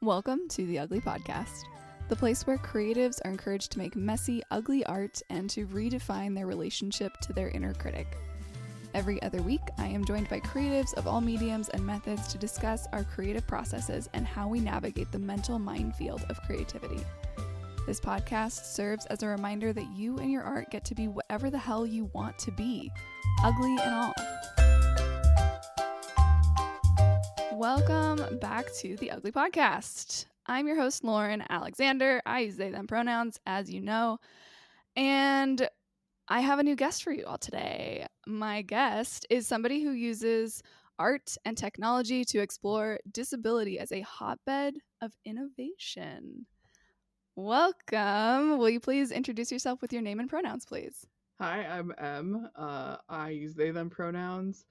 Welcome to the Ugly Podcast, the place where creatives are encouraged to make messy, ugly art and to redefine their relationship to their inner critic. Every other week, I am joined by creatives of all mediums and methods to discuss our creative processes and how we navigate the mental minefield of creativity. This podcast serves as a reminder that you and your art get to be whatever the hell you want to be, ugly and all. Welcome back to the Ugly Podcast. I'm your host, Lauren Alexander. I use they, them pronouns, as you know. And I have a new guest for you all today. My guest is somebody who uses art and technology to explore disability as a hotbed of innovation. Welcome. Will you please introduce yourself with your name and pronouns, please? Hi, I'm M. I use they, them pronouns.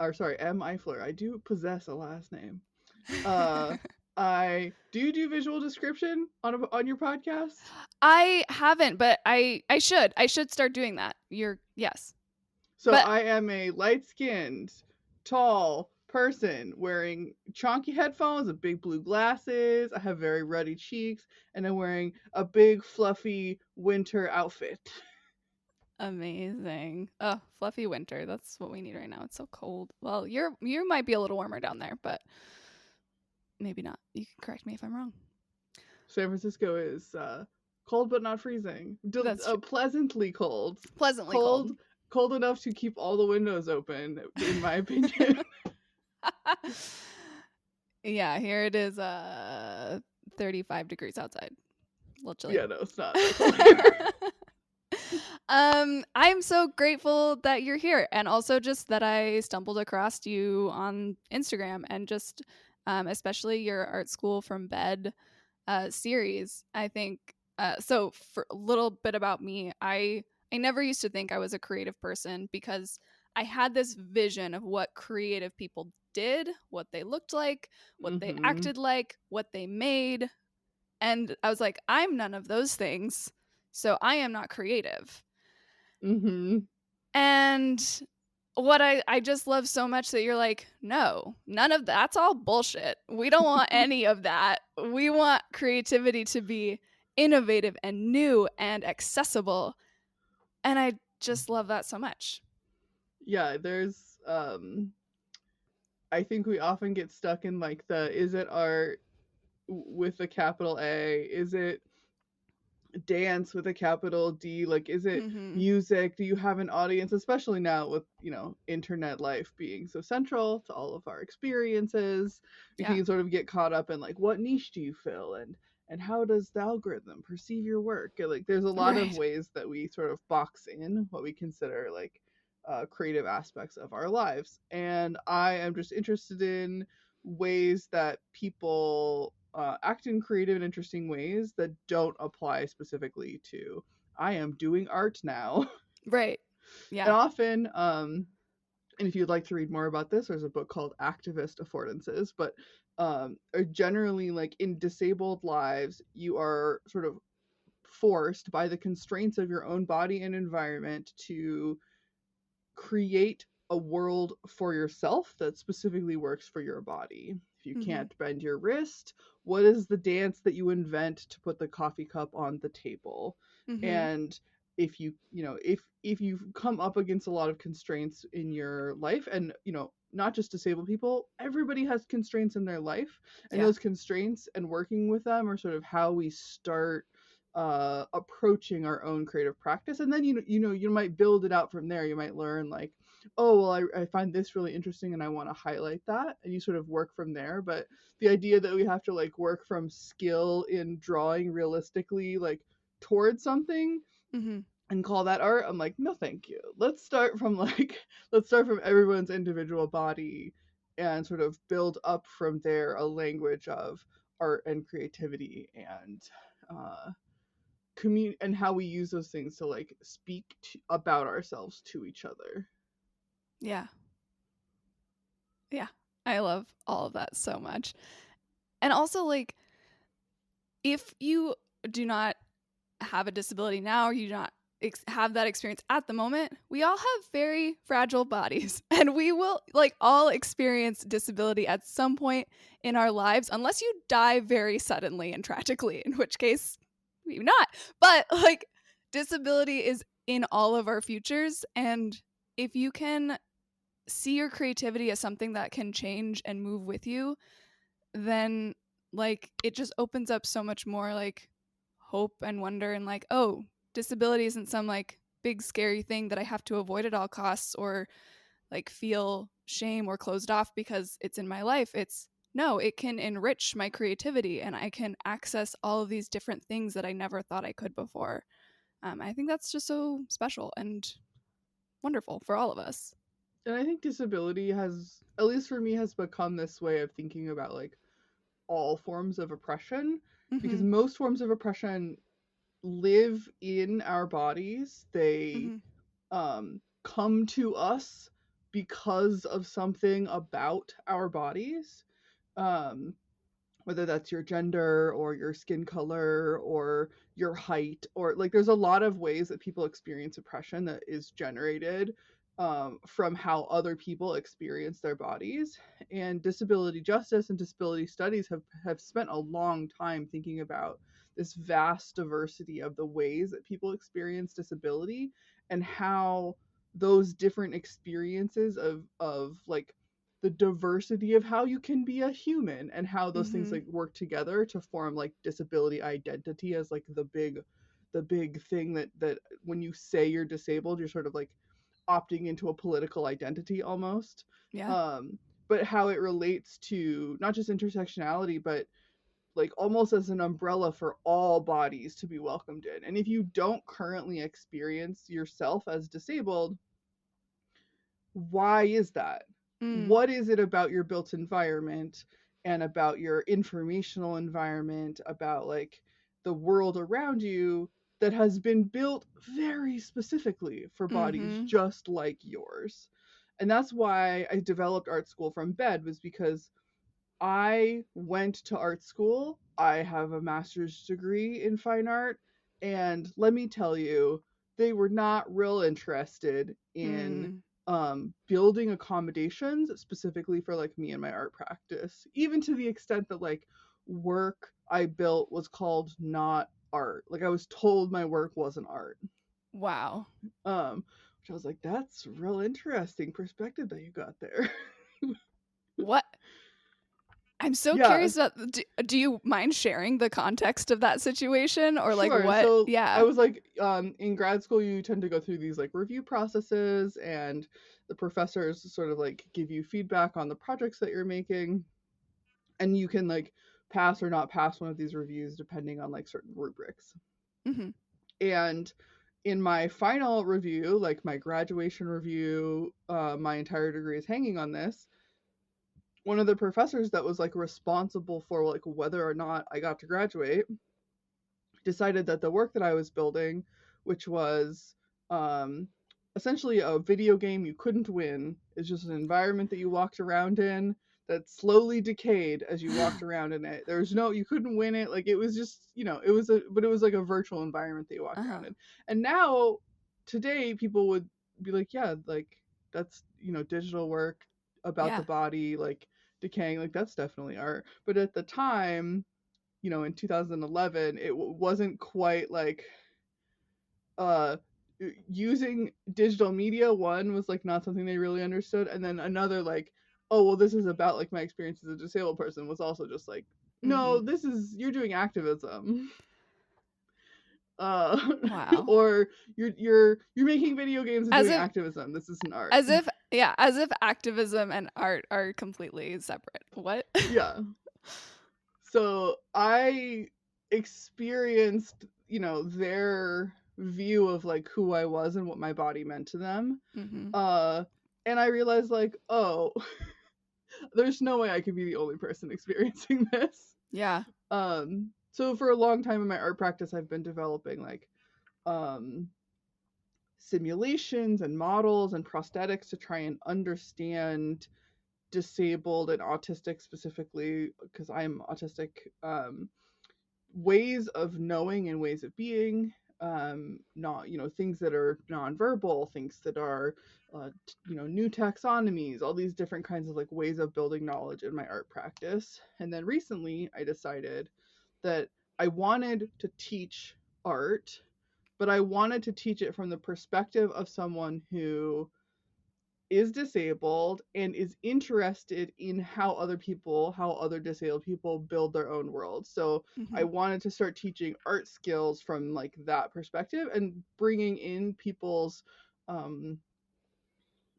M Eifler. I do possess a last name. Do you do visual description on your podcast? I haven't, but I should. I should start doing that. Yes. So But I am a light-skinned, tall person wearing chonky headphones and big blue glasses. I have very ruddy cheeks, and I'm wearing a big fluffy winter outfit. amazing. Oh, fluffy winter. That's what we need right now. It's so cold. Well, you might be a little warmer down there, but maybe not. You can correct me if I'm wrong. San Francisco is cold but not freezing. That's true. Pleasantly cold. Pleasantly cold. Cold enough to keep all the windows open, in my opinion. Yeah, here it is 35 degrees outside. A little chilly. Yeah, no, it's not that cold here. I'm so grateful that you're here, and also just that I stumbled across you on Instagram and just especially your Art School from Bed series. I think so. For a little bit about me, I never used to think I was a creative person because I had this vision of what creative people did, what they looked like, what they acted like, what they made, and I was like, I'm none of those things, so I am not creative. And what I just love so much that you're like, no, none of that's all bullshit. We don't want any of that. We want creativity to be innovative and new and accessible. And I just love that so much. Yeah, there's I think we often get stuck in like is it art with a capital A? Is it dance with a capital D? Like, is it music? Do you have an audience? Especially now with, internet life being so central to all of our experiences. We can sort of get caught up in like, what niche do you fill? And how does the algorithm perceive your work? And, like, there's a lot of ways that we sort of box in what we consider like creative aspects of our lives. And I am just interested in ways that people act in creative and interesting ways that don't apply specifically to I am doing art now. Right. Yeah. And often, and if you'd like to read more about this, there's a book called Activist Affordances, but are generally like in disabled lives, you are sort of forced by the constraints of your own body and environment to create a world for yourself that specifically works for your body. If you can't bend your wrist, what is the dance that you invent to put the coffee cup on the table? And if if you've come up against a lot of constraints in your life, and not just disabled people, everybody has constraints in their life, and those constraints and working with them are sort of how we start approaching our own creative practice. And then you might build it out from there. You might learn like, oh well, I find this really interesting and I want to highlight that, and you sort of work from there. But the idea that we have to like work from skill in drawing realistically like towards something and call that art, I'm like, no thank you. Let's start from everyone's individual body and sort of build up from there a language of art and creativity and and how we use those things to like speak about ourselves to each other. Yeah. I love all of that so much. And also, like, if you do not have a disability now, or you do not have that experience at the moment, we all have very fragile bodies and we will like all experience disability at some point in our lives unless you die very suddenly and tragically, in which case maybe not. But like disability is in all of our futures, and if you can see your creativity as something that can change and move with you, then like it just opens up so much more like hope and wonder, and like, oh, disability isn't some like big scary thing that I have to avoid at all costs or like feel shame or closed off because it's in my life. It's no, it can enrich my creativity and I can access all of these different things that I never thought I could before. I think that's just so special and wonderful for all of us. And I think disability has, at least for me, has become this way of thinking about like all forms of oppression, because Mm-hmm. most forms of oppression live in our bodies. They Mm-hmm. come to us because of something about our bodies. Um, whether that's your gender or your skin color or your height, or like there's a lot of ways that people experience oppression that is generated from how other people experience their bodies. And disability justice and disability studies have spent a long time thinking about this vast diversity of the ways that people experience disability, and how those different experiences of like the diversity of how you can be a human, and how those things Mm-hmm. like work together to form like disability identity as like the big thing that when you say you're disabled, you're sort of like opting into a political identity almost. Yeah. um but how it relates to not just intersectionality, but like almost as an umbrella for all bodies to be welcomed in. And if you don't currently experience yourself as disabled, why is that? Mm. What is it about your built environment and about your informational environment, about like the world around you, that has been built very specifically for bodies Mm-hmm. just like yours? And that's why I developed art school from bed, was because I went to art school. I have a master's degree in fine art. And let me tell you, they were not real interested in Mm. building accommodations specifically for like me and my art practice, even to the extent that like work I built was called not art. Like I was told my work wasn't art. Wow. Um, which I was like, that's real interesting perspective that you got there. What? I'm so Yeah. curious about do you mind sharing the context of that situation or like Sure. what? So I Yeah. was like, in grad school, you tend to go through these like review processes, and the professors sort of like give you feedback on the projects that you're making, and you can like pass or not pass one of these reviews depending on like certain rubrics. Mhm. And in my final review, like my graduation review, my entire degree is hanging on this. One of the professors that was like responsible for like whether or not I got to graduate decided that the work that I was building, which was um, essentially a video game you couldn't win, is just an environment that you walked around in that slowly decayed as you walked around in it. There was no, you couldn't win it. Like it was just, it was but it was like a virtual environment that you walked Uh-huh. around in. And now, today, people would be like, yeah, like that's, digital work about the Yeah. body, like decaying, like that's definitely art. But at the time, in 2011, it wasn't quite like uh using digital media. One was like not something they really understood, and then another like, oh well, this is about like my experience as a disabled person, was also just like, no, Mhm. this is, you're doing activism. uh Wow. or you're making video games and As doing if activism. This isn't art. as if yeah, as if activism and art are completely separate. What? Yeah. So I experienced, their view of like who I was and what my body meant to them. Mhm. Uh and I realized like, oh, there's no way I could be the only person experiencing this. Yeah. So for a long time in my art practice, I've been developing like um simulations and models and prosthetics to try and understand disabled and autistic, specifically because I'm autistic, ways of knowing and ways of being. not, things that are nonverbal, things that are new taxonomies, all these different kinds of like ways of building knowledge in my art practice. And then recently I decided that I wanted to teach art, but I wanted to teach it from the perspective of someone who is disabled and is interested in how other disabled people build their own world. So I Mm-hmm. wanted to start teaching art skills from like that perspective and bringing in people's um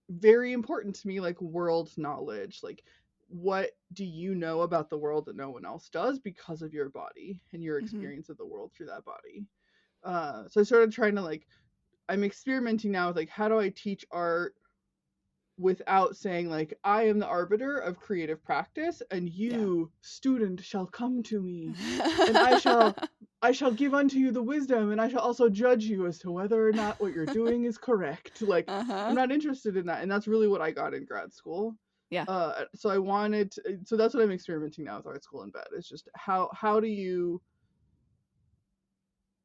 very important to me like world knowledge, like what do you know about the world that no one else does because of your body and your Mm-hmm. experience of the world through that body. So I started trying to like, I'm experimenting now with like how do I teach art without saying like I am the arbiter of creative practice and Yeah. you student shall come to me and I shall give unto you the wisdom and I shall also judge you as to whether or not what you're doing is correct. Like I'm Uh-huh. not interested in that, and that's really what I got in grad school. Yeah. So I wanted so that's what I'm experimenting now with art school in bed. It's just how do you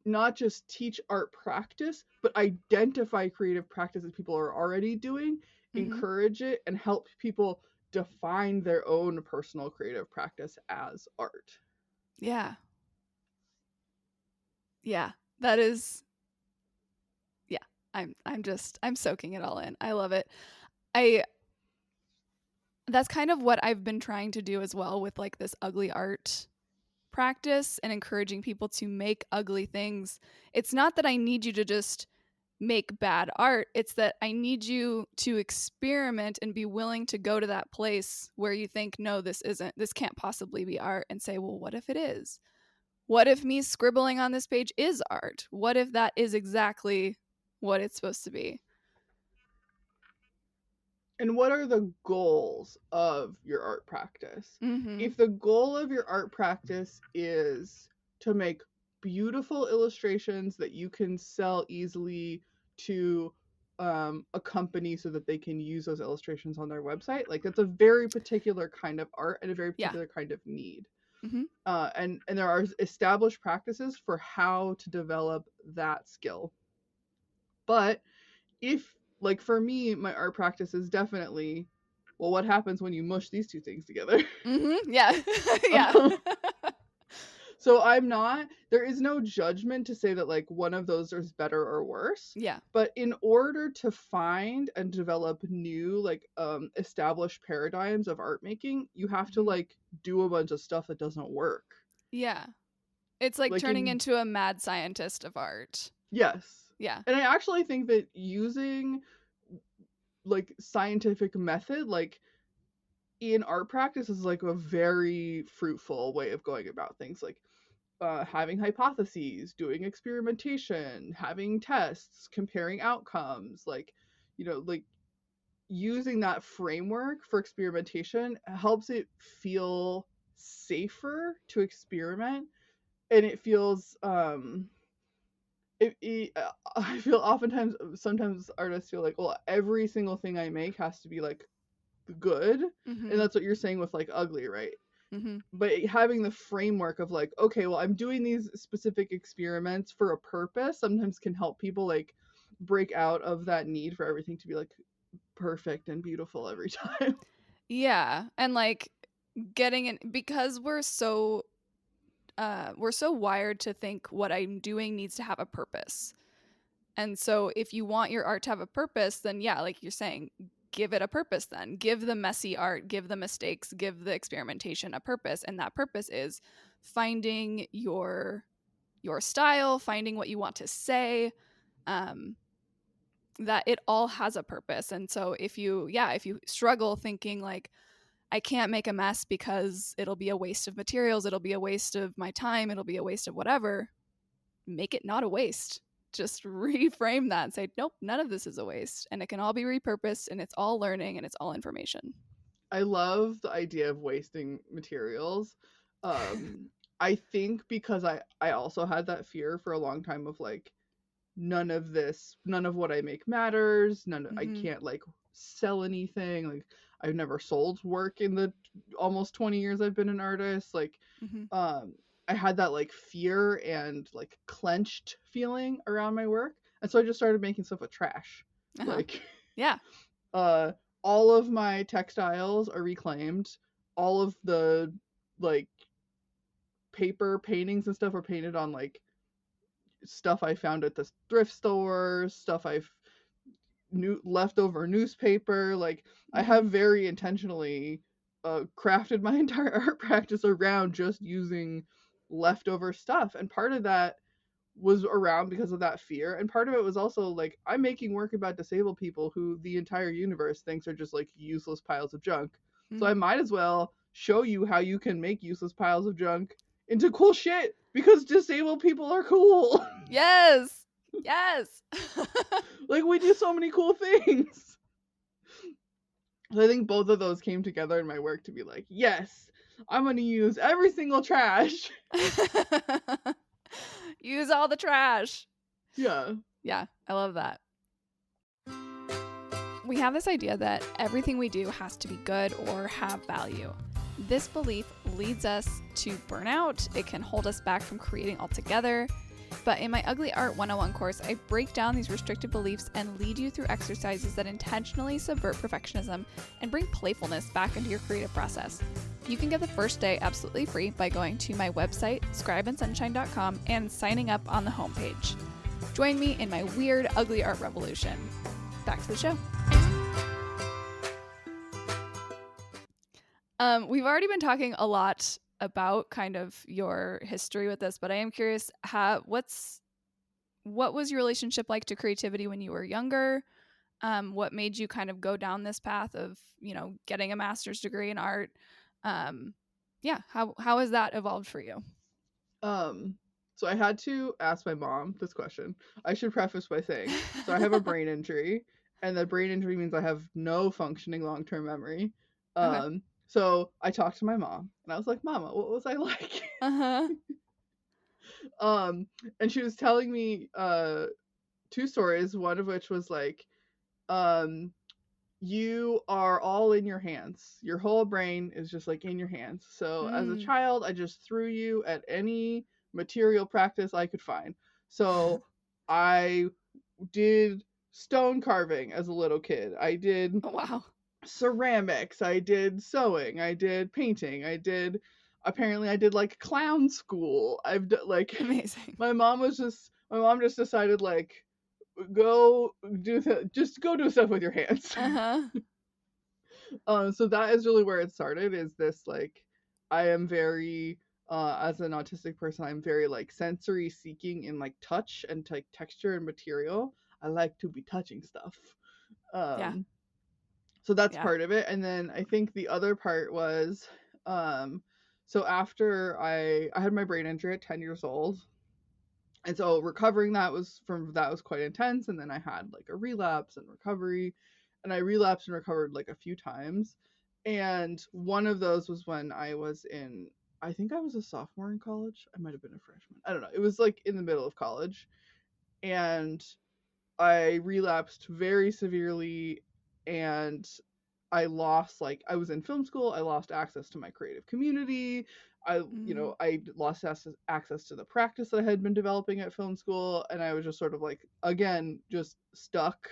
not just teach art practice, but identify creative practices people are already doing, Mm-hmm. encourage it, and help people define their own personal creative practice as art. Yeah. Yeah. That is, yeah. I'm soaking it all in. I love it. I That's kind of what I've been trying to do as well with like this ugly art practice and encouraging people to make ugly things. It's not that I need you to just make bad art, it's that I need you to experiment and be willing to go to that place where you think, no, this can't possibly be art, and say, well, what if it is? What if me scribbling on this page is art? What if that is exactly what it's supposed to be? And what are the goals of your art practice? Mm-hmm. If the goal of your art practice is to make beautiful illustrations that you can sell easily to a company so that they can use those illustrations on their website, like that's a very particular kind of art and a very Yeah. particular kind of need. Mm-hmm. And there are established practices for how to develop that skill. But if like for me, my art practice is definitely, well, what happens when you mush these two things together? Mm-hmm. Yeah. Yeah. um, so I'm not, there is no judgment to say that like one of those is better or worse. Yeah. But in order to find and develop new like established paradigms of art making, you have to Mm-hmm. like do a bunch of stuff that doesn't work. Yeah. It's like Like turning in into a mad scientist of art. yes. Yeah. And I actually think that using like scientific method like in art practice is like a very fruitful way of going about things, like having hypotheses, doing experimentation, having tests, comparing outcomes, like like using that framework for experimentation helps it feel safer to experiment. And it feels I feel oftentimes sometimes artists feel like, well, every single thing I make has to be like good, and Mm-hmm. that's what you're saying with like ugly, right? Mm-hmm. But having the framework of like, okay, well, I'm doing these specific experiments for a purpose sometimes can help people like break out of that need for everything to be like perfect and beautiful every time. Yeah. And like getting in, because we're so wired to think what I'm doing needs to have a purpose. And so if you want your art to have a purpose, then yeah, like you're saying, give it a purpose then. Give the messy art, give the mistakes, give the experimentation a purpose. And that purpose is finding your style, finding what you want to say, um, that it all has a purpose. And so if you struggle thinking like, I can't make a mess because it'll be a waste of materials, it'll be a waste of my time, it'll be a waste of whatever, make it not a waste. Just reframe that and say, nope, none of this is a waste. And it can all be repurposed and it's all learning and it's all information. I love the idea of wasting materials. um I think because I also had that fear for a long time of like, none of what I make matters. I Mm-hmm. can't like sell anything. Like I've never sold work in the almost 20 years I've been an artist. Like Mm-hmm. I had that like fear and like clenched feeling around my work. And so I just started making stuff with trash. Uh-huh. Like Yeah. uh all of my textiles are reclaimed. All of the like paper paintings and stuff are painted on like stuff I found at the thrift store, stuff I've leftover newspaper. Like I Mhm. have very intentionally crafted my entire art practice around just using leftover stuff, and part of that was around because of that fear, and part of it was also like I'm making work about disabled people who the entire universe thinks are just like useless piles of junk, so I Mhm. might as well show you how you can make useless piles of junk into cool shit because disabled people are cool. Yes. Yes. Like we do so many cool things. So I think both of those came together in my work to be like, yes, I'm going to use every single trash. Use all the trash. Yeah. Yeah, I love that. We have this idea that everything we do has to be good or have value. This belief leads us to burnout. It can hold us back from creating altogether. But in my Ugly Art 101 course, I break down these restrictive beliefs and lead you through exercises that intentionally subvert perfectionism and bring playfulness back into your creative process. You can get the first day absolutely free by going to my website, scribeandsunshine.com, and signing up on the homepage. Join me in my weird, ugly art revolution. Back to the show. We've already been talking a lot about kind of your history with this, but I am curious, what was your relationship like to creativity when you were younger? What made you kind of go down this path of, getting a master's degree in art? Um, yeah, how has that evolved for you? Um, so I had to ask my mom this question. I should preface by saying, so I have a brain injury, and the brain injury means I have no functioning long-term memory. Okay. So I talked to my mom, and I was like, "Mama, what was I like?" Uh-huh. um, and she was telling me two stories. One of which was like, um, you are all in your hands. Your whole brain is just like in your hands. So as a Mm. child, I just threw you at any material practice I could find. So I did stone carving as a little kid. I did Oh, wow. ceramics. I did sewing. I did painting. Apparently I did like clown school. Like Amazing. my mom just decided like go just go do stuff with your hands. Uh-huh. So that is really where it started. Is this like I am very as an autistic person, I'm very like sensory seeking in like touch and like texture and material. I like to be touching stuff. Yeah. Um, so that's Yeah. part of it, and then I think the other part was um, so after I had my brain injury at 10 years old, and so recovering that was quite intense, and then I had like a relapse and recovery, and I relapsed and recovered like a few times, and one of those was when I think I was a sophomore in college. I might have been a freshman, I don't know, it was like in the middle of college, and I relapsed very severely, and I was in film school, I lost access to my creative community. Mm. I lost access to the practice that I had been developing at film school, and I was just sort of like again just stuck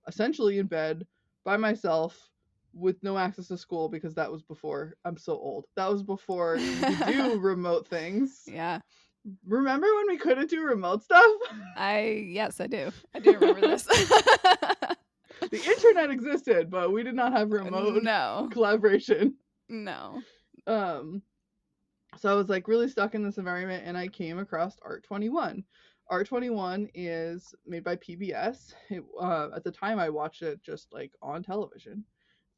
essentially in bed by myself with no access to school because that was before I'm so old. That was before you could do remote things. Yeah. Remember when we couldn't do remote stuff? Yes, I do. I do remember this. The internet existed, but we did not have remote No. collaboration. No. Um, so I was like really stuck in this environment, and I came across Art 21. Art 21 is made by PBS. At the time, I watched it just like on television.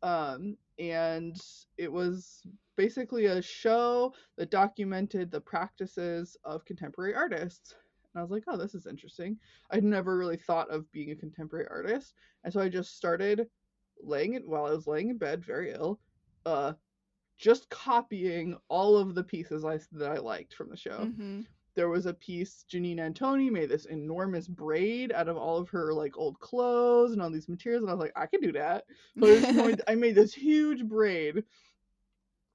And it was basically a show that documented the practices of contemporary artists. And I was like, oh, this is interesting. I'd never really thought of being a contemporary artist. And so I just started while I was laying in bed, very ill, uh, just copying all of the pieces that I liked from the show. Mhm. There was a piece Janine Antoni made this enormous braid out of all of her like old clothes and all these materials, and I was like, I can do that. So I made this huge braid,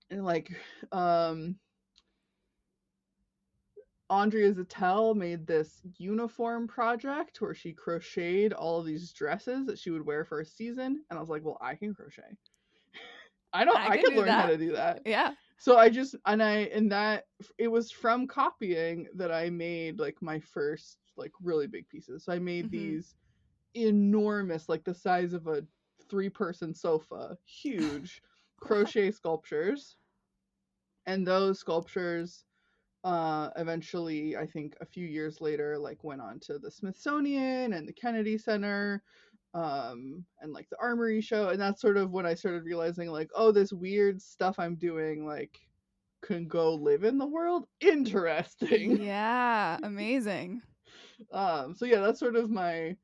and like um Andrea Zattel made this uniform project where she crocheted all of these dresses that she would wear for a season, and I was like, well, I can crochet. I I can could do learn how that. to do that. Yeah. So I just and that it was from copying that I made like my first like really big pieces. So I made Mhm. these enormous, like the size of a 3-person sofa, huge Wow. crochet sculptures. And those sculptures eventually, I think a few years later, like went on to the Smithsonian and the Kennedy Center, and like the Armory show. And that's sort of when I started realizing like, oh, this weird stuff I'm doing like can go live in the world. Interesting. Yeah, amazing. So yeah, that's sort of my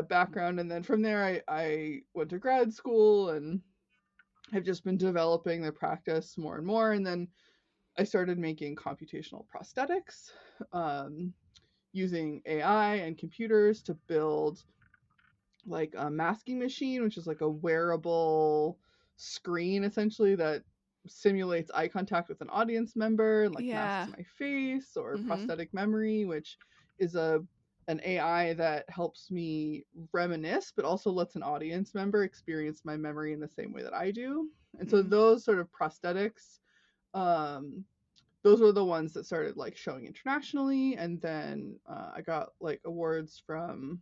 background. And then from there I went to grad school and have just been developing the practice more and more. And then I started making computational prosthetics, um, using AI and computers to build like a masking machine, which is like a wearable screen essentially that simulates eye contact with an audience member and like masks Yeah. my face, or Mhm. prosthetic memory, which is a an AI that helps me reminisce but also lets an audience member experience my memory in the same way that I do. And so Mm. those sort of prosthetics, um those were the ones that started like showing internationally. And then I got like awards from,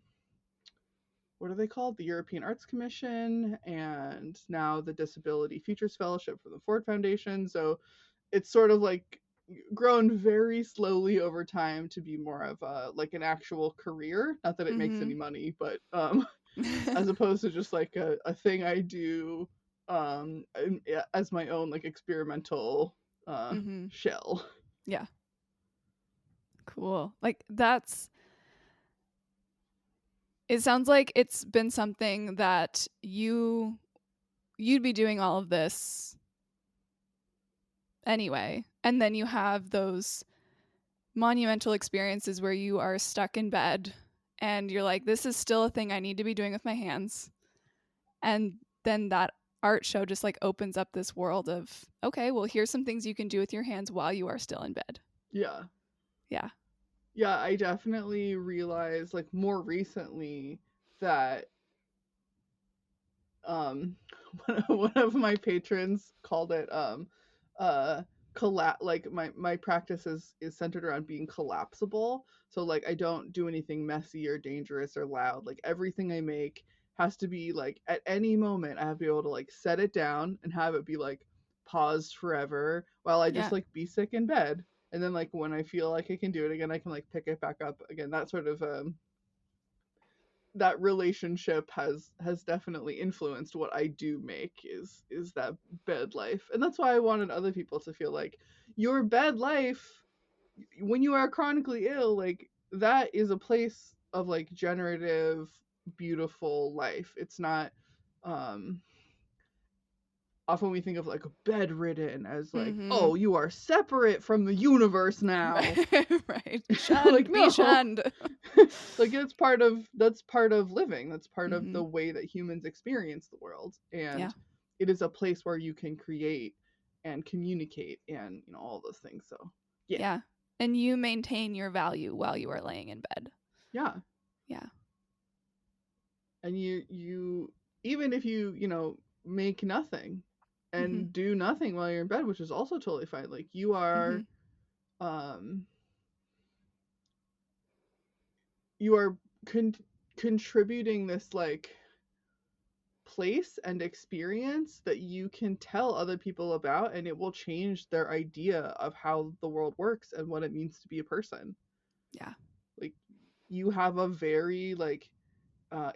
what are they called, the European Arts Commission, and now the Disability Futures Fellowship for the Ford Foundation. So it's sort of like grown very slowly over time to be more of a like an actual career, not that it makes any Mhm. money, but as opposed to just like a thing I do um as my own like experimental Mhm. shell. Yeah. Cool. Like that's it sounds like it's been something that you'd be doing all of this anyway. And then you have those monumental experiences where you are stuck in bed and you're like, this is still a thing I need to be doing with my hands. And then that art show just like opens up this world of, okay, well, here's some things you can do with your hands while you are still in bed. Yeah. Yeah. Yeah, I definitely realized like more recently that um one of my patrons called it uh like my practice is centered around being collapsible. So like I don't do anything messy or dangerous or loud. Like everything I make has to be like at any moment I have to be able to like set it down and have it be like paused forever while I just Yeah. like be sick in bed. And then like when I feel like I can do it again, I can like pick it back up again. That sort of that relationship has definitely influenced what I do make, is that bed life. And that's why I wanted other people to feel like your bed life when you are chronically ill, like that is a place of like generative beautiful life. It's not um often we think of like bedridden as like, Mhm. oh, you are separate from the universe now. Right. Like Shunned, be no. shunned. Like that's part of living, that's part of the Mhm. way that humans experience the world. Yeah. And it is a place where you can create and communicate and all those things. So yeah. Yeah. And you maintain your value while you are laying in bed. Yeah. Yeah. And you even if you make nothing Mhm. and do nothing while you're in bed, which is also totally fine, like you are Mhm. um you are con- contributing this like place and experience that you can tell other people about, and it will change their idea of how the world works and what it means to be a person. Yeah. Like you have a very like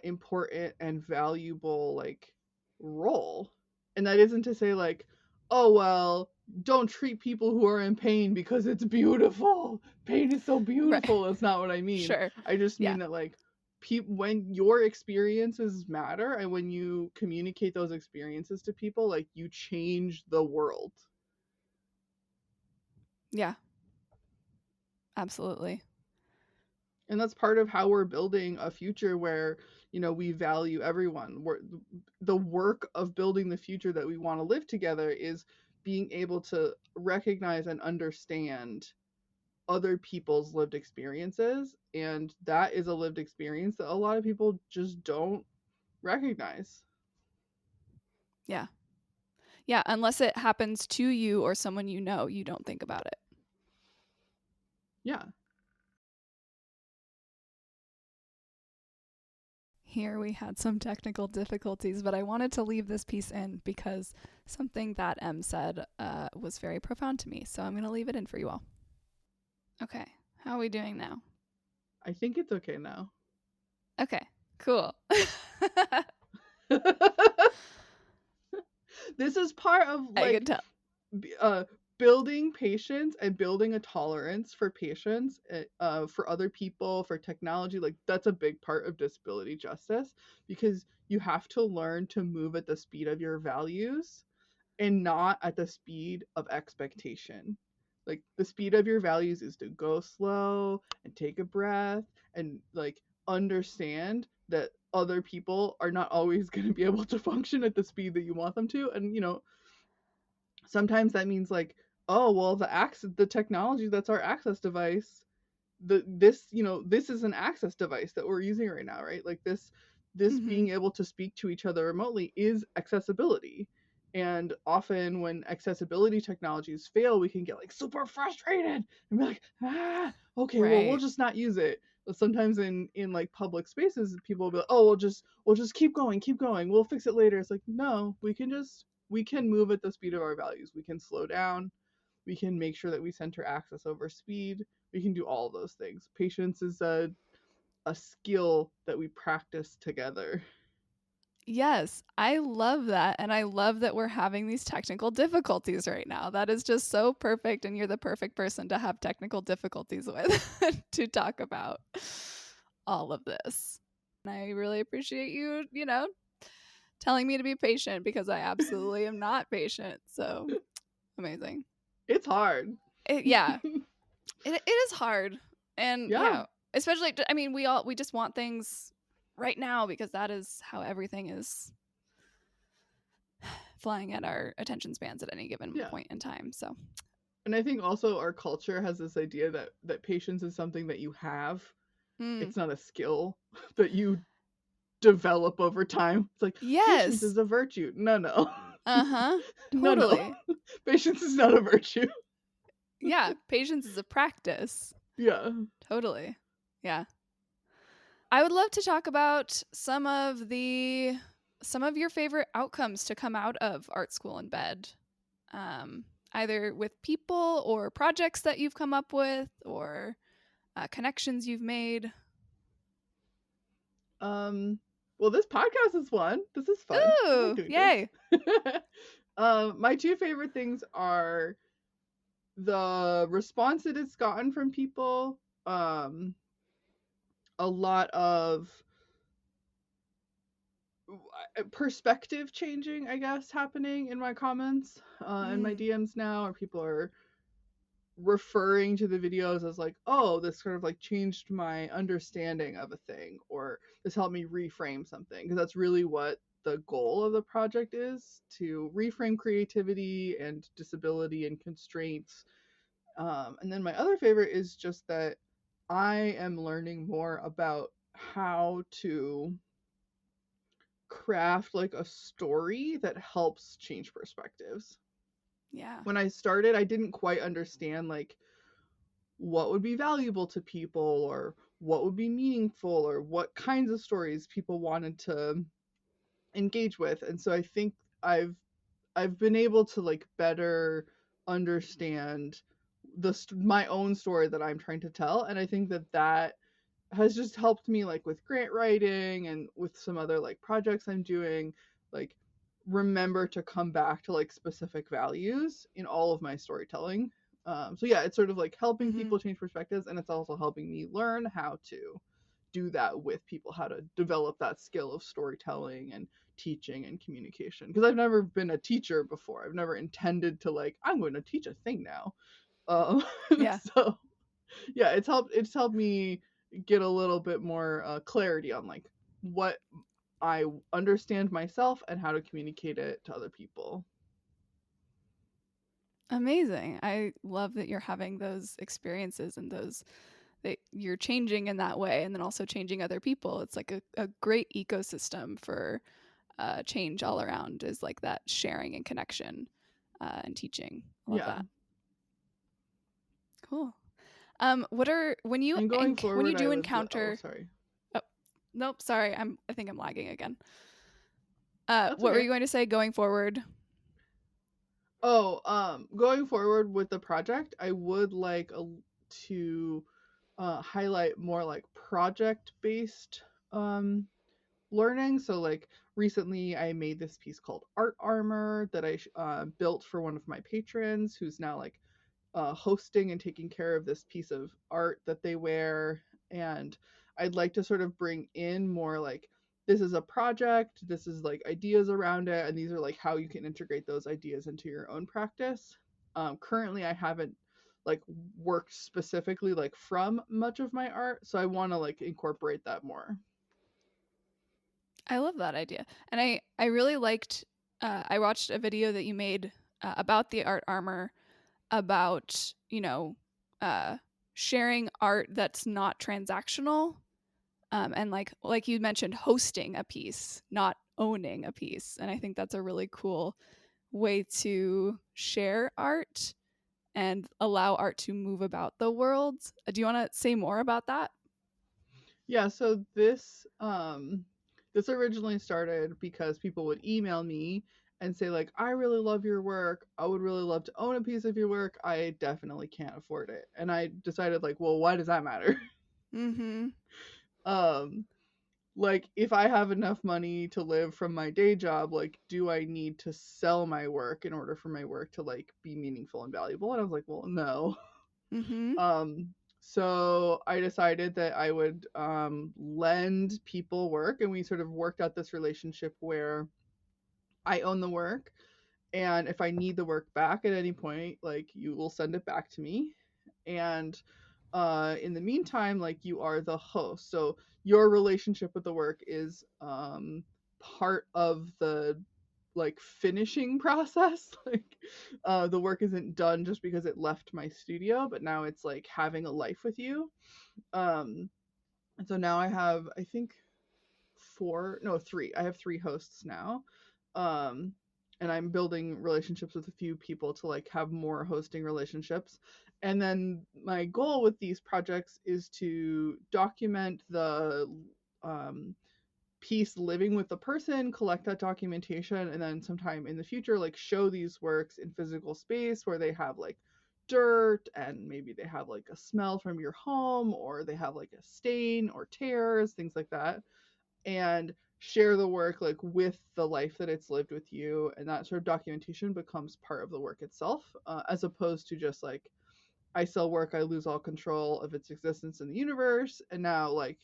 important and valuable like role. And that isn't to say like, oh well, don't treat people who are in pain because it's beautiful. Pain is so Right. beautiful. That's not what I mean. Sure. I just Yeah. mean that like when your experiences matter and when you communicate those experiences to people, like you change the world. Yeah. Absolutely. And that's part of how we're building a future where we value everyone. The work of building the future that we want to live together is being able to recognize and understand other people's lived experiences, and that is a lived experience that a lot of people just don't recognize. Yeah. Yeah, unless it happens to you or someone you know, you don't think about it. Yeah. Here we had some technical difficulties, but I wanted to leave this piece in because something that M said was very profound to me. So I'm going to leave it in for you all. Okay, how are we doing now? I think it's okay now. Okay, cool. This is part of I like could tell. uh building patience and building a tolerance for patience, for other people, for technology. Like that's a big part of disability justice, because you have to learn to move at the speed of your values and not at the speed of expectation. Like the speed of your values is to go slow and take a breath and like understand that other people are not always going to be able to function at the speed that you want them to. And sometimes that means like, oh well, the technology that's our access device, this is an access device that we're using right now, right? Like this Mm-hmm. being able to speak to each other remotely is accessibility. And often when accessibility technologies fail, we can get like super frustrated and be like, okay, well we'll Right. just not use it. But sometimes in like public spaces, people will be like, oh we'll just keep going, we'll fix it later. It's like, no, we can move at the speed of our values. We can slow down. We can make sure that we center access over speed. We can do all of those things. Patience is a skill that we practice together. Yes, I love that. And I love that we're having these technical difficulties right now. That is just so perfect. And you're the perfect person to have technical difficulties with to talk about all of this. And I really appreciate you, telling me to be patient because I absolutely am not patient. So amazing. It's hard. Yeah, it is hard. And Yeah, yeah, especially, I mean, we just want things right now because that is how everything is flying at our attention spans at any given yeah. point in time. So, And I think also our culture has this idea that patience is something that you have. mm, It's not a skill that you develop over time. It's like patience yes, is a virtue. No, no. uh huh, No, no. totally. Patience is not a virtue. Yeah, patience is a practice. Yeah. Totally. Yeah. I would love to talk about some of your favorite outcomes to come out of art school in bed, um, either with people or projects that you've come up with or connections you've made. Um, well, this podcast is fun. This is fun. I like Ooh, doing this. yay! My two favorite things are the response that it's gotten from people. A lot of perspective changing, I guess, happening in my comments, and my Mm, DMs now, or people are referring to the videos as like, oh, this sort of like changed my understanding of a thing, or this helped me reframe something, because that's really what the goal of the project is, to reframe creativity and disability and constraints. And then my other favorite is just that I am learning more about how to craft like a story that helps change perspectives. yeah. When I started, I didn't quite understand like what would be valuable to people, or what would be meaningful, or what kinds of stories people wanted to engage with. And so I think I've I've been able to like better understand my own story that I'm trying to tell, and I think that has just helped me like with grant writing and with some other like projects I'm doing, like remember to come back to like specific values in all of my storytelling. So yeah, it's sort of like helping Mm-hmm. people change perspectives, and it's also helping me learn how to do that with people, how to develop that skill of storytelling and teaching and communication, because I've never been a teacher before. I've never intended to like, I'm going to teach a thing now. um, Yeah. so yeah, it's helped me get a little bit more clarity on like what I understand myself and how to communicate it to other people. Amazing. I love that you're having those experiences and those that you're changing in that way and then also changing other people. It's like a great ecosystem for change all around is like that sharing and connection and teaching. I love Yeah. that. Cool. What are And going when you forward, I do would oh, encounter? sorry. Oh, nope. Sorry, I think I'm lagging again. That's What were okay. you going to say going forward? Oh, going forward with the project, I would like to highlight more like project based um learning. So like recently I made this piece called Art Armor that I built for one of my patrons who's now like hosting and taking care of this piece of art that they wear. And I'd like to sort of bring in more like, this is a project, this is like ideas around it, and these are like how you can integrate those ideas into your own practice. Currently, I haven't like worked specifically like from much of my art, so I want to like incorporate that more. I love that idea, and I really liked. I watched a video that you made about the art armor, about uh, sharing art that's not transactional, and like you mentioned, hosting a piece, not owning a piece, and I think that's a really cool way to share art and allow art to move about the world. Do you want to say more about that? Yeah, so this originally started because people would email me and say like, I really love your work. I would really love to own a piece of your work. I definitely can't afford it. And I decided like, well, why does that matter? Mm-hmm. um like if I have enough money to live from my day job, like do I need to sell my work in order for my work to like be meaningful and valuable? And I was like, well, no. Mm-hmm. Um, so I decided that I would lend people work, and we sort of worked out this relationship where I own the work, and if I need the work back at any point, like you will send it back to me. And in the meantime, like you are the host, so your relationship with the work is part of the like finishing process. Like the work isn't done just because it left my studio, but now it's like having a life with you. um and so now I have, I think, four, no, three, I have three hosts now. um and I'm building relationships with a few people to like have more hosting relationships. And then my goal with these projects is to document the um piece living with the person, collect that documentation, and then sometime in the future, like show these works in physical space where they have like dirt, and maybe they have like a smell from your home, or they have like a stain or tears, things like that. And share the work like with the life that it's lived with you, and that sort of documentation becomes part of the work itself, as opposed to just like, I sell work, I lose all control of its existence in the universe, and now like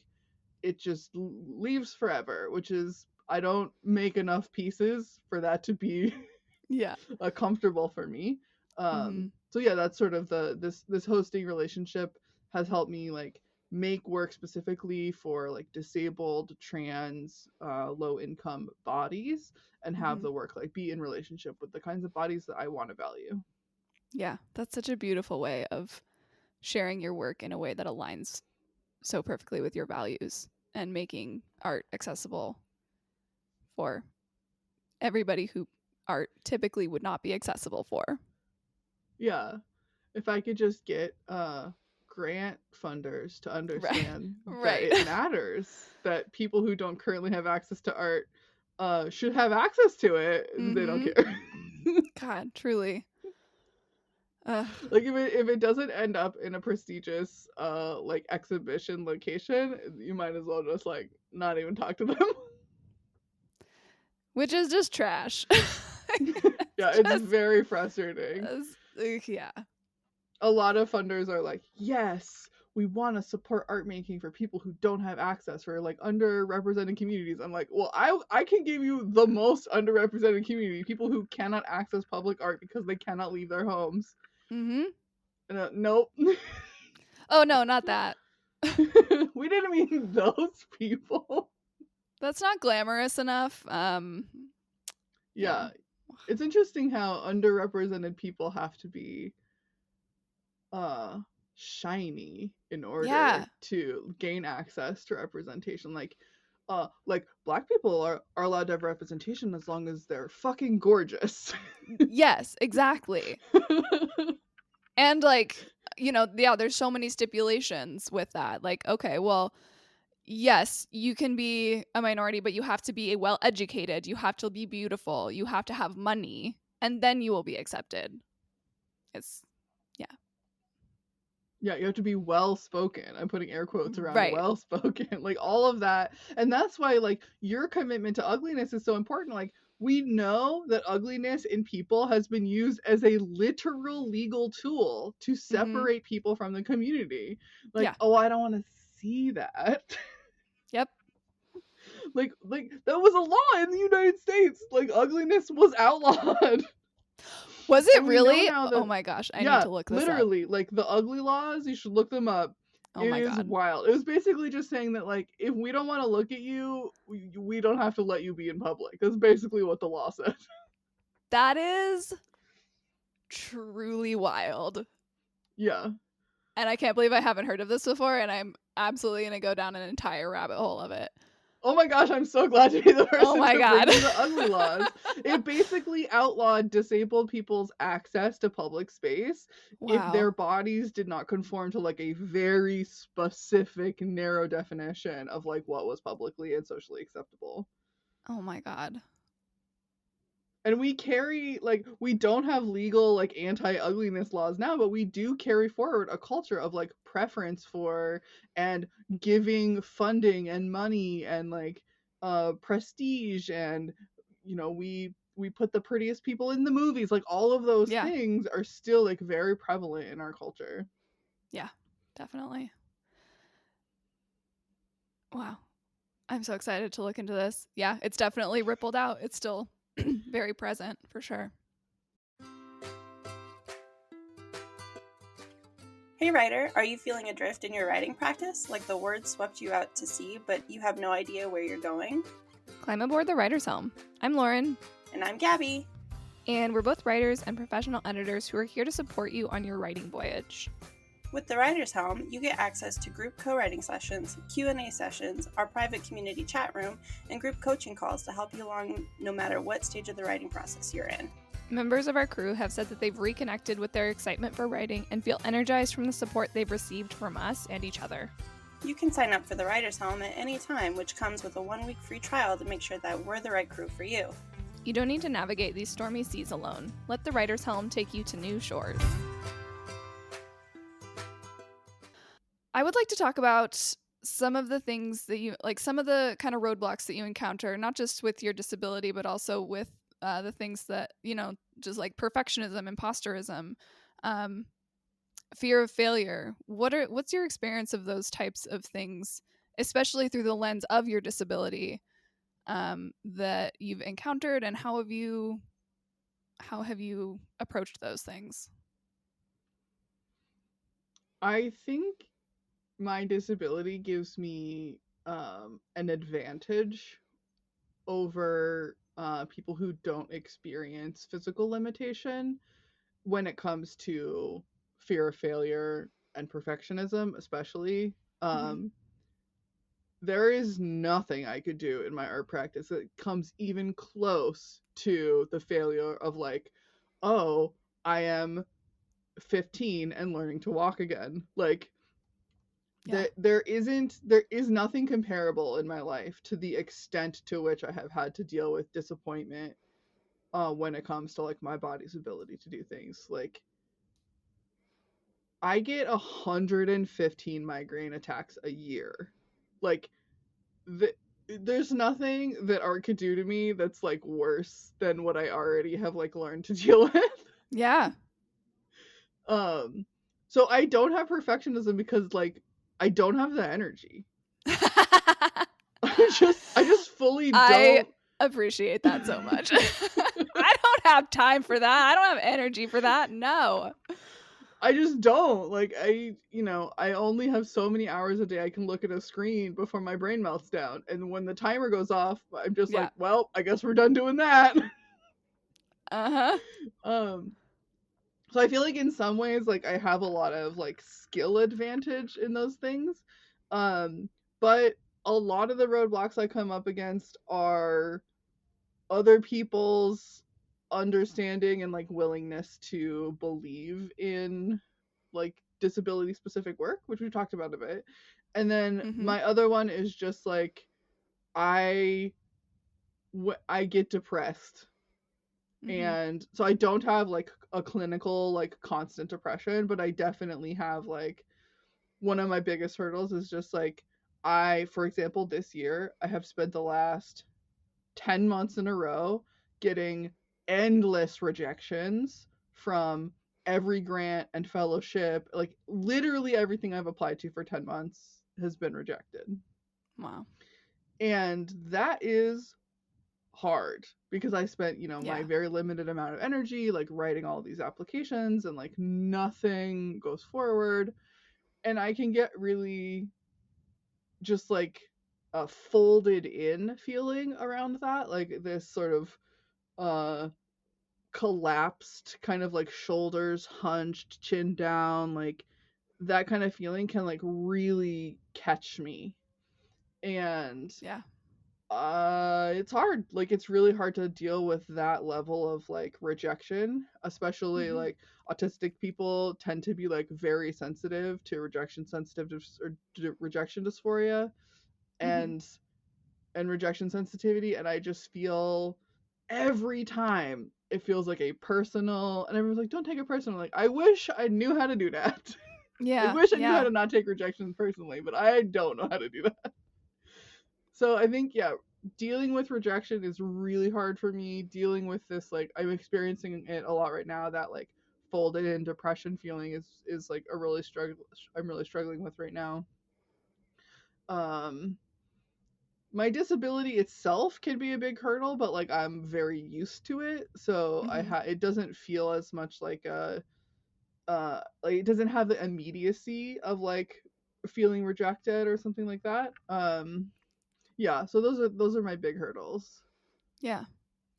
it just leaves forever, which is, I don't make enough pieces for that to be Yeah. comfortable for me. Mm-hmm. So yeah, that's sort of this hosting relationship has helped me like make work specifically for like disabled, trans, low income bodies, and have Mm-hmm. the work like be in relationship with the kinds of bodies that I want to value. Yeah, that's such a beautiful way of sharing your work in a way that aligns so perfectly with your values and making art accessible for everybody who art typically would not be accessible for. Yeah, if I could just get grant funders to Right. understand that Right. it matters that people who don't currently have access to art should have access to it, they don't Mm-hmm. care. God, truly. Uh, Like if it doesn't end up in a prestigious like exhibition location, you might as well just like not even talk to them. which is just trash. Yeah, It's it's just, very frustrating. yeah. A lot of funders are like, yes, we want to support art making for people who don't have access, for like underrepresented communities. I'm like, well, I can give you the most underrepresented community, people who cannot access public art because they cannot leave their homes. Mm-hmm. And nope. Oh no, not that. We didn't mean those people. That's not glamorous enough. Yeah. Yeah, It's interesting how underrepresented people have to be uh shiny in order Yeah. to gain access to representation. Like black people are allowed to have representation as long as they're fucking gorgeous. Yes, exactly. And like, yeah, there's so many stipulations with that. Like, okay, well, yes, you can be a minority, but you have to be well educated, you have to be beautiful, you have to have money, and then you will be accepted. It's yeah. Yeah, you have to be well spoken. I'm putting air quotes around Right. well spoken, like all of that. And that's why, like, your commitment to ugliness is so important. Like, we know that ugliness in people has been used as a literal legal tool to Mhm. separate people from the community. Like, Yeah. oh, I don't want to see that. Yep. Like that was a law in the United States. Like, ugliness was outlawed. Was it And we know really? now Oh that, my gosh, I need yeah, to look this up. literally, like the ugly laws, you should look them up. Oh It my is god. wild. It was basically just saying that, like, if we don't want to look at you, we don't have to let you be in public. That's basically what the law says. That is truly wild. Yeah. And I can't believe I haven't heard of this before, and I'm absolutely going to go down an entire rabbit hole of it. Oh my gosh, I'm so glad to be the Oh person my to bring god. you the ugly laws. It basically outlawed disabled people's access to public space if Wow. their bodies did not conform to like a very specific narrow definition of like what was publicly and socially acceptable. Oh my god. And we carry, like, we don't have legal like anti-ugliness laws now, but we do carry forward a culture of like preference for and giving funding and money and like prestige, and we put the prettiest people in the movies. Like, all of those Yeah. things are still like very prevalent in our culture. Yeah. Definitely. Wow. I'm so excited to look into this. Yeah, it's definitely rippled out. It's still very present for sure. Hey writer, are you feeling adrift in your writing practice? Like the words swept you out to sea, but you have no idea where you're going? Climb aboard the writer's helm. I'm Lauren. And I'm Gabby. And we're both writers and professional editors who are here to support you on your writing voyage. With the Writer's Helm, you get access to group co-writing sessions, Q&A sessions, our private community chat room, and group coaching calls to help you along no matter what stage of the writing process you're in. Members of our crew have said that they've reconnected with their excitement for writing and feel energized from the support they've received from us and each other. You can sign up for the Writer's Helm at any time, which comes with a 1-week free trial to make sure that we're the right crew for you. You don't need to navigate these stormy seas alone. Let the writer's helm take you to new shores. I would like to talk about some of the things that you like, some of the kind of roadblocks that you encounter, not just with your disability, but also with the things that, just like perfectionism, imposterism, fear of failure. What's your experience of those types of things, especially through the lens of your disability, that you've encountered, and how have you approached those things? I think my disability gives me an advantage over people who don't experience physical limitation when it comes to fear of failure and perfectionism, especially. Mm-hmm. There is nothing I could do in my art practice that comes even close to the failure of, like, oh, I am 15 and learning to walk again. Like, Yeah. there is nothing comparable in my life to the extent to which I have had to deal with disappointment when it comes to like my body's ability to do things. Like, I get 115 migraine attacks a year. Like, there's nothing that art could do to me that's like worse than what I already have like learned to deal with. Yeah. um so I don't have perfectionism because, like, I don't have the energy. I just fully I don't. appreciate that so much. I don't have time for that. I don't have energy for that. No. I just don't. Like, I only have so many hours a day I can look at a screen before my brain melts down. And when the timer goes off, I'm just Yeah. like, well, I guess we're done doing that. Uh-huh. um so I feel like in some ways like I have a lot of like skill advantage in those things. But a lot of the roadblocks I come up against are other people's understanding and like willingness to believe in like disability specific work, which we've talked about a bit. And then Mhm. my other one is just like I I get depressed, Mhm. and so I don't have like a clinical like constant depression, but I definitely have like one of my biggest hurdles is just like for example, this year I have spent the last 10 months in a row getting endless rejections from every grant and fellowship. Like literally everything I've applied to for 10 months has been rejected. Wow. And that is hard because I spent, my Yeah. very limited amount of energy like writing all these applications and like nothing goes forward. And I can get really just like a folded in feeling around that, like this sort of uh collapsed kind of like shoulders hunched, chin down, like that kind of feeling can like really catch me. And Yeah. it's hard, like it's really hard to deal with that level of like rejection, especially Mhm. like autistic people tend to be like very sensitive to rejection sensitive or rejection dysphoria Mhm. and rejection sensitivity. And I just feel every time it feels like a personal, and everyone's like, don't take it personal. Like, I wish I knew how to do that. I Yeah. wish I knew how Yeah. to not take rejection personally, but I don't know how to do that. So I think, yeah, dealing with rejection is really hard for me. Dealing with this, like, I'm experiencing it a lot right now, that like folded in depression feeling is like a really struggle I'm really struggling with right now. Um my disability itself can be a big hurdle, but like I'm very used to it, so Mhm. it doesn't feel as much like a like it doesn't have the immediacy of like feeling rejected or something like that. Yeah, so those are my big hurdles. Yeah.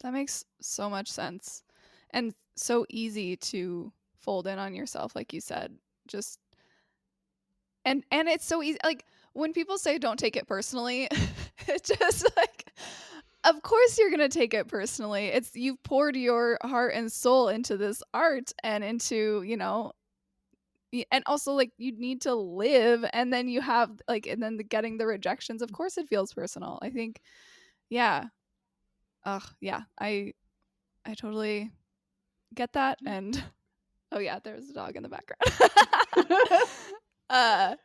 That makes so much sense. And so easy to fold in on yourself, like you said. Just and it's so easy, like when people say don't take it personally, it's just like of course you're going to take it personally. It's you've poured your heart and soul into this art and into, and also like you need to live, and then you have like and then getting the rejections, of course it feels personal. I think yeah. Ugh, yeah. I totally get that. And oh yeah, there's a dog in the background. uh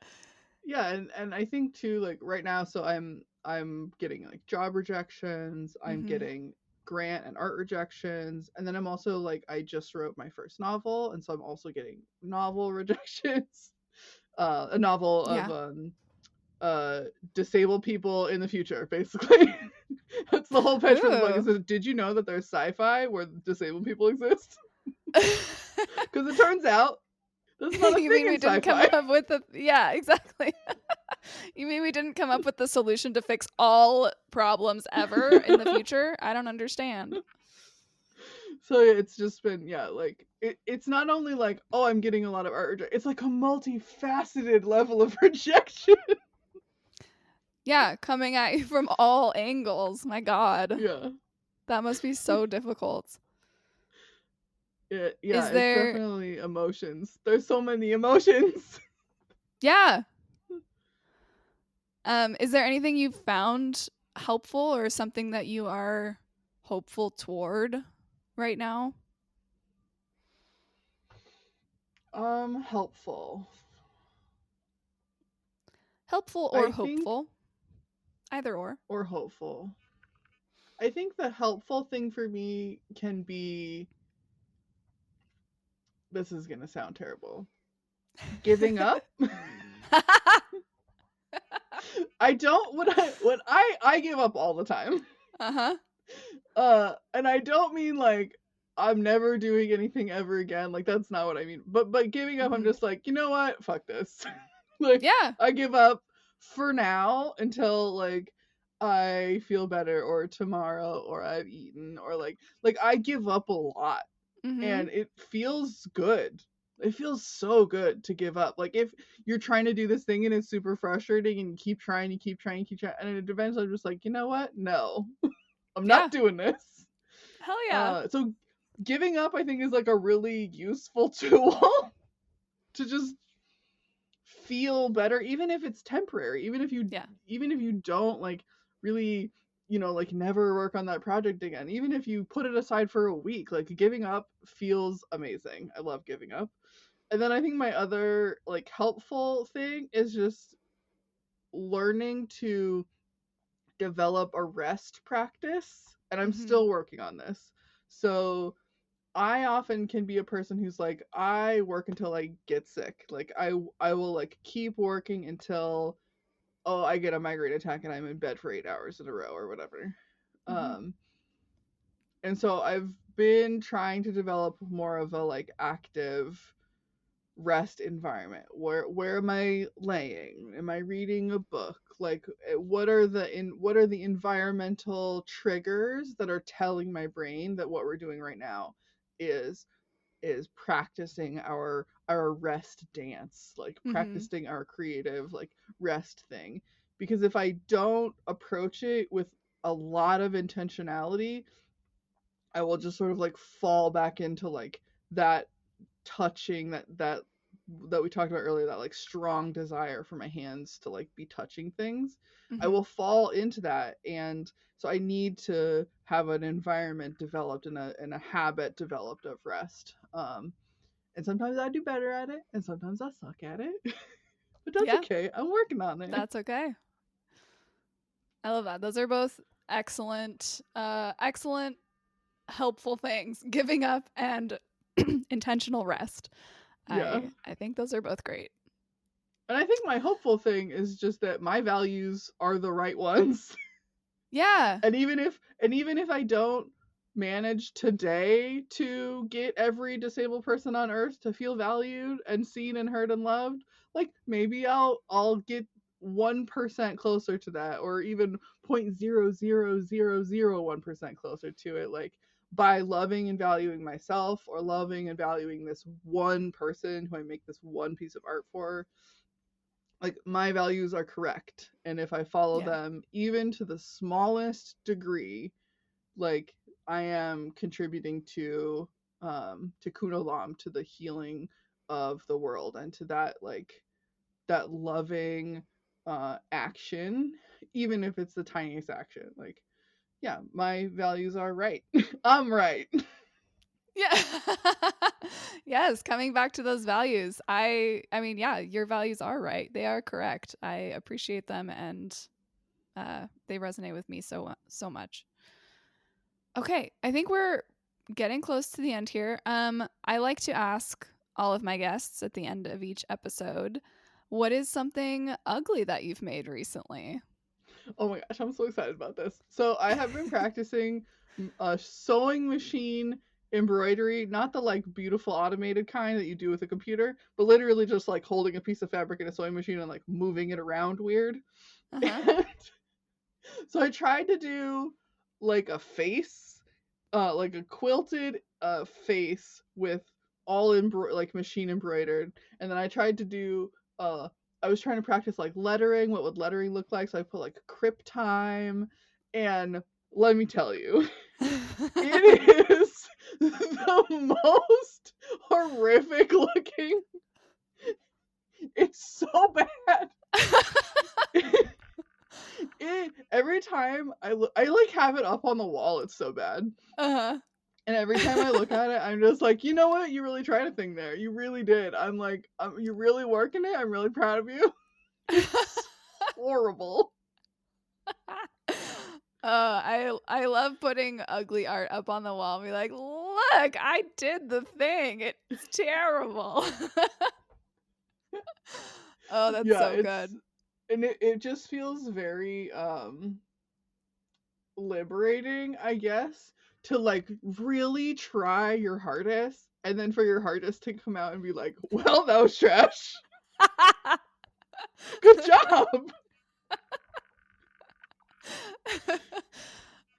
Yeah, and I think too, like right now, so I'm getting like job rejections, I'm mhm. getting grant and art rejections, and then I'm also like I just wrote my first novel, and so I'm also getting novel rejections. A novel of Yeah. uh disabled people in the future, basically. That's the whole pitch for the book. Is Ooh. that, did you know that there's sci-fi where disabled people exist? Because it turns out that's not a You thing mean in we didn't come sci-fi. up with the yeah, exactly. You mean we didn't come up with the solution to fix all problems ever in the future? I don't understand. So yeah, it's just been, yeah, like it's not only like, oh, I'm getting a lot of art it's like a multifaceted level of rejection. Yeah, coming at you from all angles. My god. Yeah. That must be so difficult. Yeah, Is it's there definitely emotions. There's so many emotions. yeah. Is there anything you've found helpful or something that you are hopeful toward right now? Helpful. Helpful or I think, hopeful? Either or. or hopeful. I think the helpful thing for me can be, this is going to sound terrible, giving up. I don't when I give up all the time. Uh-huh. And I don't mean like I'm never doing anything ever again. Like that's not what I mean. But giving up, I'm Mhm. just like, you know what? Fuck this. Like Yeah. I give up for now until like I feel better, or tomorrow, or I've eaten, or like I give up a lot, Mm-hmm. and it feels good. It feels so good to give up. Like if you're trying to do this thing and it's super frustrating and you keep trying, you keep trying, you keep trying, and eventually I'm just like, you know what? No, I'm Yeah. not doing this. Hell yeah. So giving up, I think, is like a really useful tool to just feel better, even if it's temporary, Yeah. even if you don't like really, like never work on that project again, even if you put it aside for a week, like giving up feels amazing. I love giving up. And then I think my other like helpful thing is just learning to develop a rest practice, and I'm Mm-hmm. still working on this. So I often can be a person who's like, I work until I get sick. Like I will like keep working until, oh, I get a migraine attack and I'm in bed for 8 hours in a row or whatever. Mm-hmm. Um and so I've been trying to develop more of a like active rest environment. Where am I laying? Am I reading a book? Like what are the environmental triggers that are telling my brain that what we're doing right now is practicing our rest dance, like Mm-hmm. practicing our creative like rest thing. Because if I don't approach it with a lot of intentionality, I will just sort of like fall back into like that touching, that we talked about earlier, that like strong desire for my hands to like be touching things. I Mm-hmm. will fall into that, and so I need to have an environment developed and a habit developed of rest. And sometimes I do better at it, and sometimes I suck at it. But that's Yeah. okay. I'm working on it. That's okay. I love that. Those are both excellent, excellent, helpful things. Giving up and intentional rest. Yeah. I think those are both great. And I think my hopeful thing is just that my values are the right ones. Yeah. And even if I don't manage today to get every disabled person on earth to feel valued and seen and heard and loved, like maybe I'll get 1% closer to that, or even 0.00001% closer to it, like by loving and valuing myself, or loving and valuing this one person who I make this one piece of art for. Like my values are correct, and if I follow Yeah. them even to the smallest degree, like I am contributing to Kunolam, to the healing of the world, and to that like that loving action, even if it's the tiniest action. Like, yeah, my values are right. I'm right. Yeah. Yes, coming back to those values. I mean, yeah, your values are right. They are correct. I appreciate them, and they resonate with me so much. Okay, I think we're getting close to the end here. I like to ask all of my guests at the end of each episode, what is something ugly that you've made recently? Oh my gosh, I'm so excited about this. So I have been practicing a sewing machine embroidery, not the like beautiful automated kind that you do with a computer, but literally just like holding a piece of fabric in a sewing machine and like moving it around weird. Uh-huh. So I tried to do like a face, like a quilted face with all like machine embroidered, and then I tried to do I was trying to practice like lettering. What would lettering look like? So I put like crip time, and let me tell you, it is the most horrific looking. It's so bad. Every time I like have it up on the wall. It's so bad. Uh-huh. And every time I look at it, I'm just like, you know what? You really tried a thing there. You really did. I'm like, you're really working it. I'm really proud of you. It's horrible. I love putting ugly art up on the wall and be like, look, I did the thing. It's terrible. Oh, that's Yeah, so good. it just feels very liberating, I guess, to like really try your hardest, and then for your hardest to come out and be like, well, that was trash. Good job.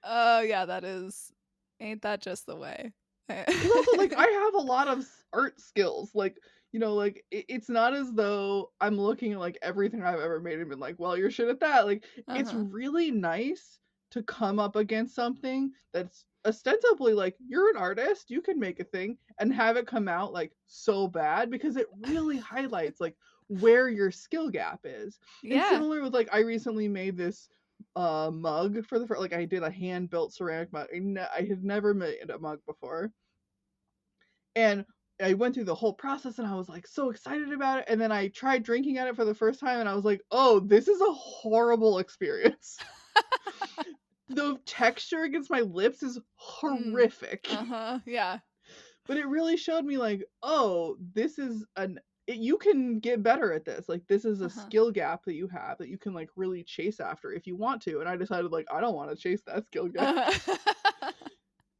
Oh yeah, that is. Ain't that just the way? Because also, like, I have a lot of art skills. Like, like, it's not as though I'm looking at, like, everything I've ever made and been like, well, you're shit at that. Like, it's Uh-huh. really nice to come up against something that's ostensibly, like, you're an artist, you can make a thing, and have it come out, like, so bad because it really highlights, like, where your skill gap is. And Yeah. similar with, like, I recently made this mug for the first, like, I did a hand built ceramic mug. I had never made a mug before, and I went through the whole process and I was like so excited about it. And then I tried drinking at it for the first time and I was like, oh, this is a horrible experience. The texture against my lips is Mm. horrific. Uh-huh. Yeah. But it really showed me, like, oh, this is you can get better at this. Like, this is a Uh-huh. skill gap that you have that you can, like, really chase after if you want to. And I decided, like, I don't want to chase that skill gap. Uh-huh.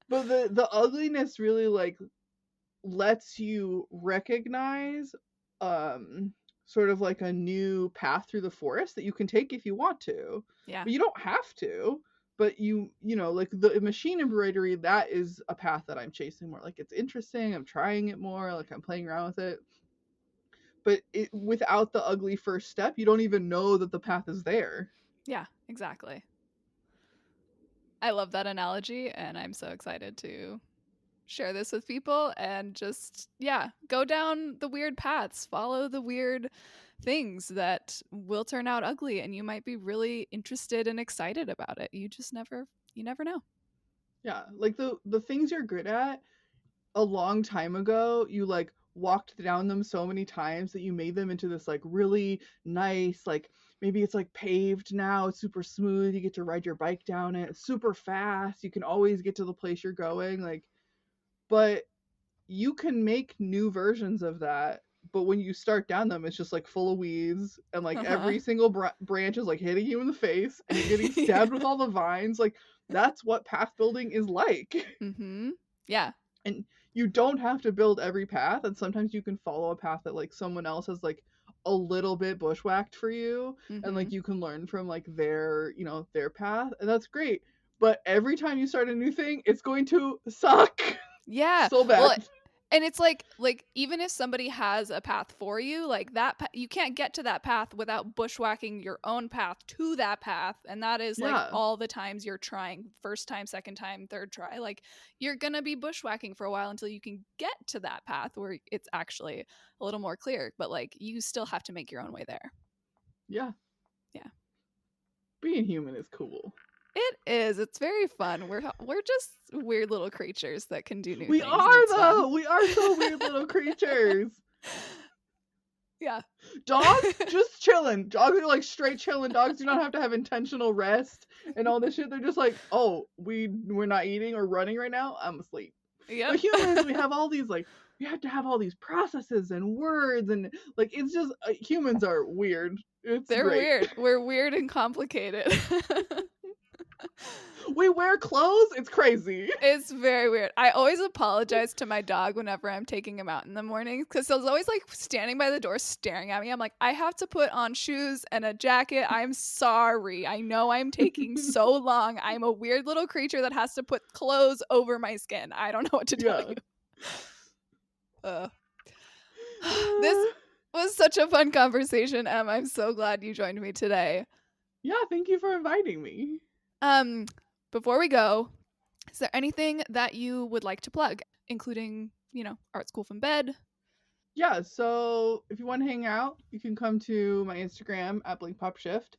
But the ugliness really, like, lets you recognize um sort of like a new path through the forest that you can take if you want to, Yeah. but you don't have to. But like the machine embroidery, that is a path that I'm chasing more. Like, it's interesting, I'm trying it more, like I'm playing around with it, but without the ugly first step you don't even know that the path is there. Yeah, exactly. I love that analogy and I'm so excited to share this with people and just go down the weird paths, follow the weird things that will turn out ugly and you might be really interested and excited about it. You never know. Yeah, like the things you're good at, a long time ago you like walked down them so many times that you made them into this like really nice, like maybe it's like paved now, it's super smooth, you get to ride your bike down it, it's super fast, you can always get to the place you're going, like, but you can make new versions of that. But when you start down them, it's just like full of weeds, and like Uh-huh. every single branch is like hitting you in the face, and you're getting Yeah. stabbed with all the vines. Like, that's what path building is like. Mhm. Yeah. And you don't have to build every path, and sometimes you can follow a path that like someone else has like a little bit bushwhacked for you, and like Mhm. you can learn from like their path, and that's great. But every time you start a new thing, it's going to suck Yeah. so Well, bad. and it's like even if somebody has a path for you, like you can't get to that path without bushwhacking your own path to that path, and that is like Yeah. all the times you're trying, first time, second time, third try. Like you're going to be bushwhacking for a while until you can get to that path where it's actually a little more clear, but like you still have to make your own way there. Yeah. Yeah. Being human is cool. It is. It's very fun. We're just weird little creatures that can do new We things and are it's fun. though. We are so weird little creatures. Yeah. Dogs just chilling. Dogs are like straight chilling. Dogs do not have to have intentional rest and all this shit. They're just like, oh, we're not eating or running right now. I'm asleep. Yep. But humans, we have all these like we have to have all these processes and words, and like it's just humans are weird. It's They're great. weird. We're weird and complicated. We wear clothes. It's crazy. It's very weird. I always apologize to my dog whenever I'm taking him out in the morning because he's always like standing by the door staring at me. I'm like, I have to put on shoes and a jacket. I'm sorry. I know I'm taking so long. I'm a weird little creature that has to put clothes over my skin. I don't know what to tell Yeah. you. This was such a fun conversation, Em. I'm so glad you joined me today. Yeah, thank you for inviting me. Before we go, is there anything that you would like to plug, including, Art School from Bed? Yeah, so if you want to hang out, you can come to my Instagram at BlinkPopShift,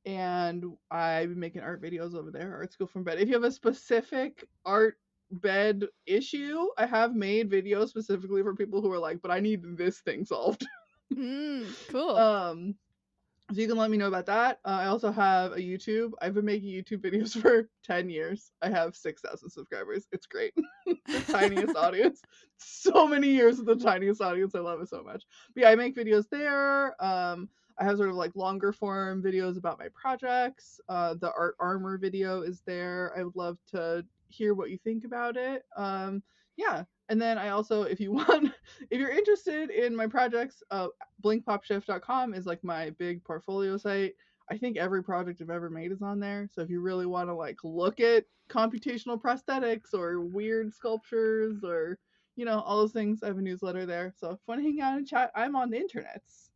and I've been making art videos over there, Art School from Bed. If you have a specific art bed issue, I have made videos specifically for people who are like, but I need this thing solved. Cool. um So you can let me know about that. I also have a YouTube. I've been making YouTube videos for 10 years. I have 6,000 subscribers. It's great. The tiniest audience. So many years with the tiniest audience. I love it so much. But yeah, I make videos there. I have sort of like longer form videos about my projects. The art armor video is there. I would love to hear what you think about it. Yeah. And then I also, if you want, if you're interested in my projects, blinkpopshift.com is like my big portfolio site. I think every project I've ever made is on there. So if you really want to like look at computational prosthetics or weird sculptures or all those things, I have a newsletter there. So if you want to hang out and chat, I'm on the internets.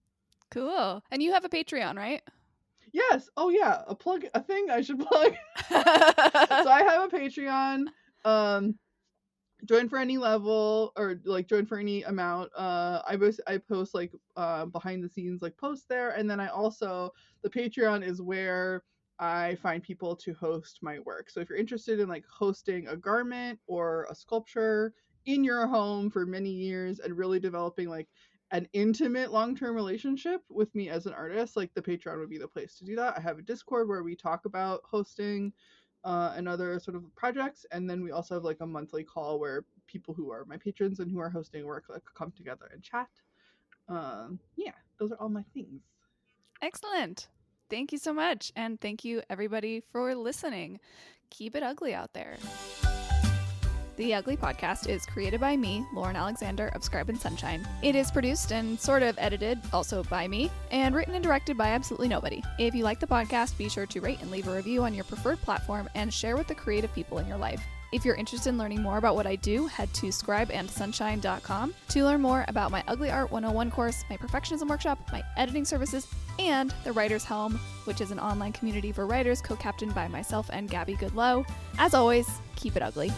Cool. And you have a Patreon, right? Yes. Oh yeah, a thing I should plug. So I have a Patreon. Join for any level or like join for any amount. I post like behind the scenes like posts there, and then the Patreon is where I find people to host my work. So if you're interested in like hosting a garment or a sculpture in your home for many years and really developing like an intimate long-term relationship with me as an artist, like the Patreon would be the place to do that. I have a Discord where we talk about hosting and other sort of projects, and then we also have like a monthly call where people who are my patrons and who are hosting work like come together and chat. Yeah, those are all my things. Excellent. Thank you so much. And thank you, everybody, for listening. Keep it ugly out there. The Ugly Podcast is created by me, Lauren Alexander of Scribe and Sunshine. It is produced and sort of edited also by me, and written and directed by absolutely nobody. If you like the podcast, be sure to rate and leave a review on your preferred platform and share with the creative people in your life. If you're interested in learning more about what I do, head to scribeandsunshine.com to learn more about my Ugly Art 101 course, my perfectionism workshop, my editing services, and the Writer's Helm, which is an online community for writers co-captained by myself and Gabby Goodlow. As always, keep it ugly.